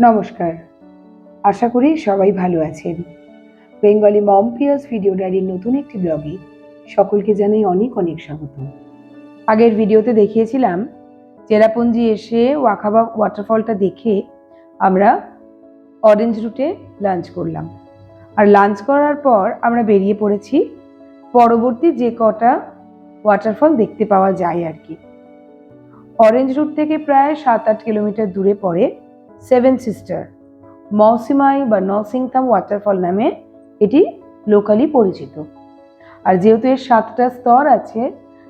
নমস্কার, আশা করি সবাই ভালো আছেন। বেঙ্গলি মম পিয়ার্স ভিডিও ডায়েরির নতুন একটি ব্লগে সকলকে জানাই অনেক অনেক স্বাগত। আগের ভিডিওতে দেখিয়েছিলাম চেরাপুঞ্জি এসে ওয়াখাবা ওয়াটারফলটা দেখে আমরা অরেঞ্জ রুটে লাঞ্চ করলাম, আর লাঞ্চ করার পর আমরা বেরিয়ে পড়েছি পরবর্তী যে কটা ওয়াটারফল দেখতে পাওয়া যায় আর কি। অরেঞ্জ রুট থেকে প্রায় 7-8 কিলোমিটার দূরে পড়ে সেভেন সিস্টার মৌসিমাই বা নরসিংথাম ওয়াটারফল নামে এটি লোকালি পরিচিত। আর যেহেতু এর 7টা স্তর আছে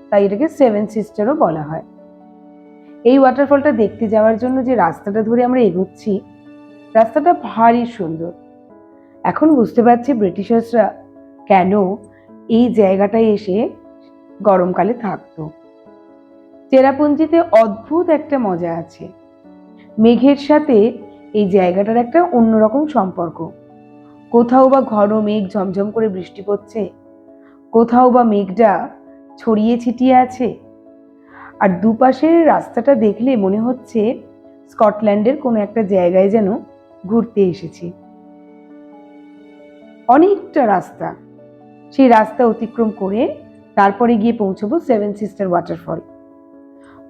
তাই এটাকে সেভেন সিস্টারও বলা হয়। এই ওয়াটারফলটা দেখতে যাওয়ার জন্য যে রাস্তাটা ধরে আমরা এগোচ্ছি, রাস্তাটা ভারী সুন্দর। এখন বুঝতে পারছি ব্রিটিশার্সরা কেন এই জায়গাটায় এসে গরমকালে থাকতো। চেরাপুঞ্জিতে অদ্ভুত একটা মজা আছে। মেঘের সাথে এই জায়গাটার একটা অন্যরকম সম্পর্ক। কোথাও বা ঘন মেঘ ঝমঝম করে বৃষ্টি পড়ছে, কোথাও বা মেঘটা ছড়িয়ে ছিটিয়ে আছে, আর দুপাশের রাস্তাটা দেখলে মনে হচ্ছে স্কটল্যান্ডের কোনো একটা জায়গায় যেন ঘুরতে এসেছি। অনেকটা রাস্তা, সেই রাস্তা অতিক্রম করে তারপরে গিয়ে পৌঁছবো সেভেন সিস্টার ওয়াটারফল।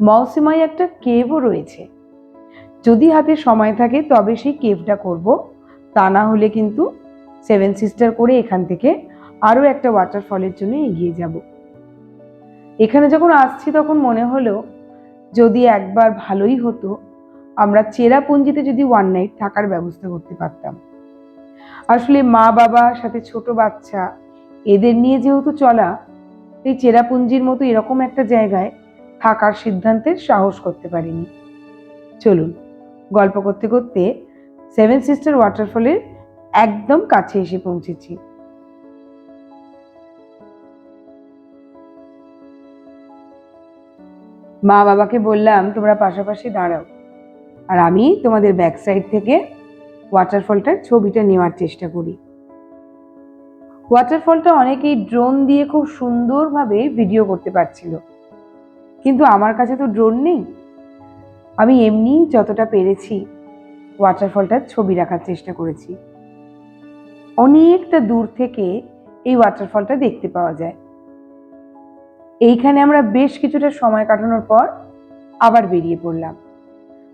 মৌসিমায় একটা কেভও রয়েছে। যদি হাতে সময় থাকে তবে সেই কেভটা করব, তা না হলে কিন্তু সেভেন সিস্টার করে এখান থেকে আরও একটা ওয়াটারফলের জন্য এগিয়ে যাব। এখানে যখন আসছি তখন মনে হলো যদি একবার ভালোই হতো আমরা চেরাপুঞ্জিতে যদি ওয়ান নাইট থাকার ব্যবস্থা করতে পারতাম। আসলে মা বাবা সাথে ছোট বাচ্চা এদের নিয়ে যেহেতু চলা, এই চেরাপুঞ্জির মতো এরকম একটা জায়গায় থাকার সিদ্ধান্তের সাহস করতে পারিনি। চলুন গল্প করতে করতে সেভেন সিস্টার ওয়াটারফলের একদম কাছে এসে পৌঁছেছি। মা বাবাকে বললাম তোমরা পাশাপাশি দাঁড়াও, আর আমি তোমাদের ব্যাক সাইড থেকে ওয়াটারফলটার ছবিটা নেওয়ার চেষ্টা করি। ওয়াটারফলটা অনেকেই ড্রোন দিয়ে খুব সুন্দরভাবে ভিডিও করতে পারছিল, কিন্তু আমার কাছে তো ড্রোন নেই। আমি এমনি যতটা পেরেছি ওয়াটারফলটার ছবি রাখার চেষ্টা করেছি। অনেকটা দূর থেকে এই ওয়াটারফলটা দেখতে পাওয়া যায়। এইখানে আমরা বেশ কিছুটা সময় কাটানোর পর আবার বেরিয়ে পড়লাম।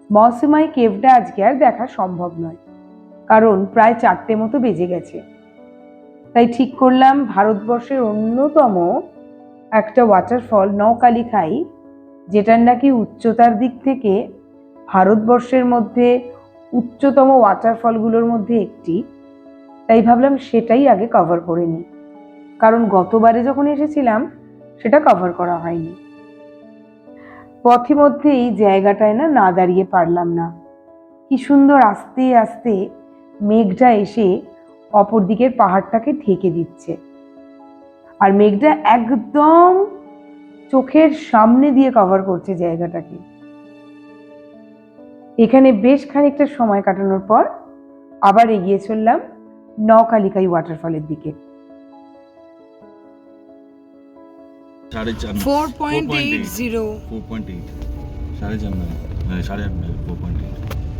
মৌসিমাই কেভটা আজকে আর দেখা সম্ভব নয়, কারণ প্রায় 4টে মতো বেজে গেছে। তাই ঠিক করলাম ভারতবর্ষের অন্যতম একটা ওয়াটারফল নৌকালিখাই, যেটার নাকি উচ্চতার দিক থেকে ভারতবর্ষের মধ্যে উচ্চতম ওয়াটারফলগুলোর মধ্যে একটি, তাই ভাবলাম সেটাই আগে কভার করে নিই, কারণ গতবারে যখন এসেছিলাম সেটা কভার করা হয়নি। পথে মধ্যে এই জায়গাটায় না দাঁড়িয়ে পারলাম না। কি সুন্দর আস্তে আস্তে মেঘটা এসে অপর দিকের পাহাড়টাকে ঢেকে দিচ্ছে, আর মেঘটা একদম চোখের সামনে দিয়ে কভার করছে জায়গাটাকে। এখানে বেশ খানিকটা সময় কাটানোর পর আবার এগিয়ে চললাম নৌকালিকাই ওয়াটারফলের দিকে। 4.80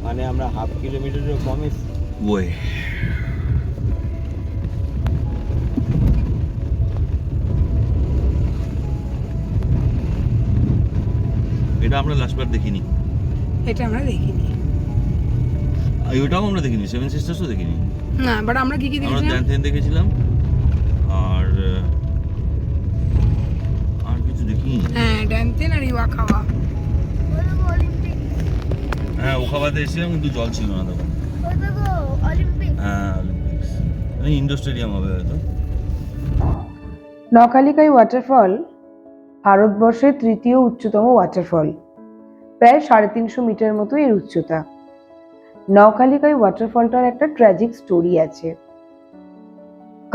মানে আমরা হাফ কিলোমিটারের কমে ওই এটা আমরা লাস্টবার দেখিনি। এটা আমরা দেখিনি। ওটাও আমরা দেখিনি, সেভেন সিস্টার্সও দেখিনি। না, বাট আমরা কি আমরা ড্যানথেন দেখেছিলাম আর কিছু দেখিনি। হ্যাঁ, ড্যানথেন আর ওয়াখাবা। হ্যাঁ, ওখাবাতে এসেছিলাম কিন্তু জল ছিল না তখন। হ্যাঁ, অলিম্পিক্স ইন্ডোর স্টেডিয়াম হবে হয়তো। নৌকালিকাই ওয়াটারফল ভারতবর্ষের তৃতীয় উচ্চতম ওয়াটারফল। প্রায় 350 মিটার মতো এর উচ্চতা। নৌকালিকাই ওয়াটারফলটার একটা ট্র্যাজিক স্টোরি আছে।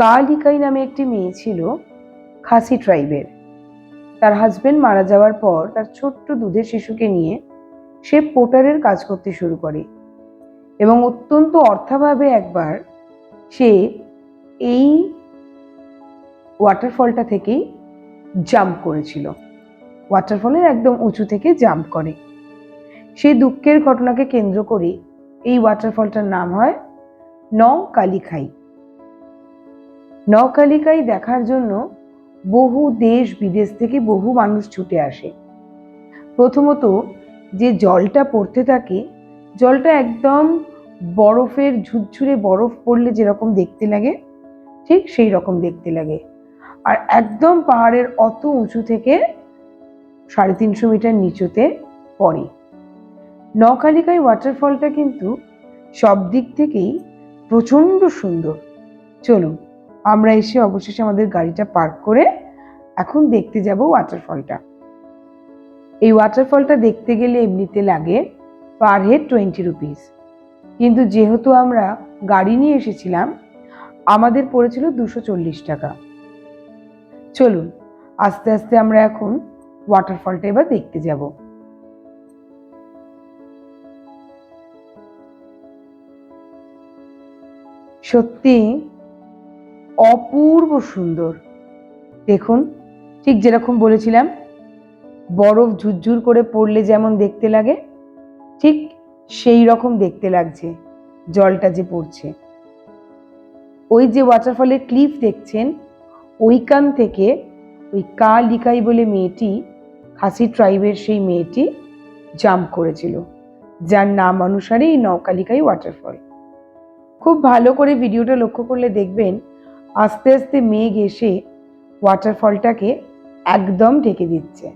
কালিকাই নামে একটি মেয়ে ছিল খাসি ট্রাইবের। তার হাজবেন্ড মারা যাওয়ার পর তার ছোট্ট দুধের শিশুকে নিয়ে সে পোটারের কাজ করতে শুরু করে, এবং অত্যন্ত অর্থাভাবে একবার সে এই ওয়াটারফলটা থেকেই জাম্প করেছিল। ওয়াটারফলের একদম উঁচু থেকে জাম্প করে। সেই দুঃখের ঘটনাকে কেন্দ্র করে এই ওয়াটারফলটার নাম হয় নওকালিকাই। নওকালিকাই দেখার জন্য বহু দেশ বিদেশ থেকে বহু মানুষ ছুটে আসে। প্রথমত যে জলটা পড়তে থাকে, জলটা একদম বরফের ঝুরঝুরে বরফ পড়লে যেরকম দেখতে লাগে ঠিক সেই রকম দেখতে লাগে। আর একদম পাহাড়ের অত উঁচু থেকে 350 মিটার নিচুতে পড়ে। নওকালিকাই ওয়াটারফলটা কিন্তু সব দিক থেকেই প্রচণ্ড সুন্দর। চলুন আমরা এসে অবশেষে আমাদের গাড়িটা পার্ক করে এখন দেখতে যাব ওয়াটারফলটা। এই ওয়াটারফলটা দেখতে গেলে এমনিতে লাগে পার হেড 20 রুপিস, কিন্তু যেহেতু আমরা গাড়ি নিয়ে এসেছিলাম আমাদের পড়েছিল 240 টাকা। চলুন আস্তে আস্তে আমরা এখন ওয়াটারফলটা এবার দেখতে যাব। সত্যি অপূর্ব সুন্দর। দেখুন, ঠিক যেরকম বলেছিলাম বরফ ঝুরঝুর করে পড়লে যেমন দেখতে লাগে ঠিক সেই রকম দেখতে লাগছে জলটা যে পড়ছে। ওই যে ওয়াটারফলের ক্লিফ দেখছেন, ওইখান থেকে ওই কালিকাই বলে মেয়েটি, খাসি ট্রাইবের সেই মেয়েটি জাম্প করেছিল, যার নাম অনুসারে এই নওকালিকাই ওয়াটারফল। খুব ভালো করে ভিডিওটা লক্ষ্য করলে দেখবেন আস্তে আস্তে মেঘ এসে ওয়াটারফলটাকে একদম ঢেকে দিচ্ছে,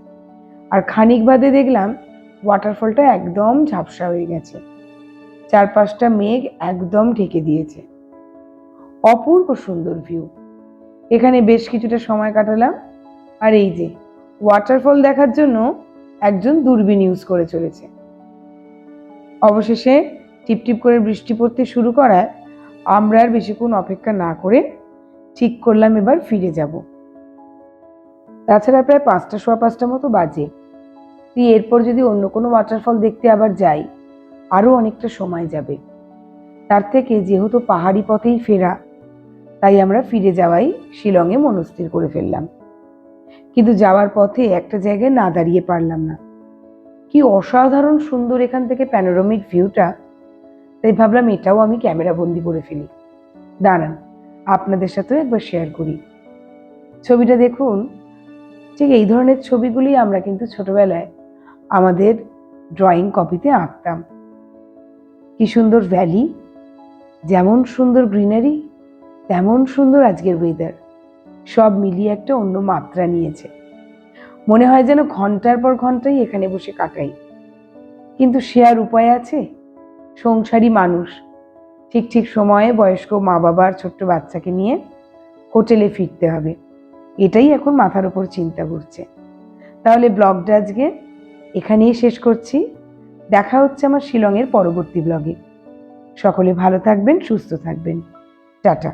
আর খানিক বাদে দেখলাম ওয়াটারফলটা একদম ঝাপসা হয়ে গেছে, চারপাশটা মেঘ একদম ঢেকে দিয়েছে। অপূর্ব সুন্দর ভিউ। এখানে বেশ কিছুটা সময় কাটালাম, আর এই যে ওয়াটারফল দেখার জন্য একজন দূরবীন ইউজ করে চলেছে। অবশেষে টিপটিপ করে বৃষ্টি পড়তে শুরু করায় আমরা আর বেশিক্ষণ অপেক্ষা না করে ঠিক করলাম এবার ফিরে যাব। তাছাড়া প্রায় 5টা সোয়া 5টা মতো বাজে। এরপর যদি অন্য কোনো ওয়াটারফল দেখতে আবার যাই আরও অনেকটা সময় যাবে। তার থেকে যেহেতু পাহাড়ি পথেই ফেরা, তাই আমরা ফিরে যাওয়াই শিলংয়ে মনস্থির করে ফেললাম। কিন্তু যাওয়ার পথে একটা জায়গায় না দাঁড়িয়ে পারলাম না। কি অসাধারণ সুন্দর এখান থেকে প্যানোরামিক ভিউটা, তাই ভাবলাম এটাও আমি ক্যামেরা বন্দি করে ফেলি। দাঁড়ান আপনাদের সাথেও একবার শেয়ার করি। ছবিটা দেখুন, ঠিক এই ধরনের ছবিগুলি আমরা কিন্তু ছোটবেলায় আমাদের ড্রয়িং কপিতে আঁকতাম। কি সুন্দর ভ্যালি, যেমন সুন্দর গ্রিনারি তেমন সুন্দর আজকের ওয়েদার, সব মিলিয়ে একটা অন্য মাত্রা নিয়েছে। মনে হয় যেন ঘন্টার পর ঘন্টাই এখানে বসে কাটাই, কিন্তু সে আর উপায় আছে? সংসারী মানুষ, ঠিক ঠিক সময়ে বয়স্ক মা বাবার ছোট্ট বাচ্চাকে নিয়ে হোটেলে ফিরতে হবে, এটাই এখন মাথার উপর চিন্তা ঘুরছে। তাহলে ব্লগটা আজকে এখানেই শেষ করছি। দেখা হচ্ছে আমার শিলংয়ের পরবর্তী ব্লগে। সকলে ভালো থাকবেন, সুস্থ থাকবেন। টাটা।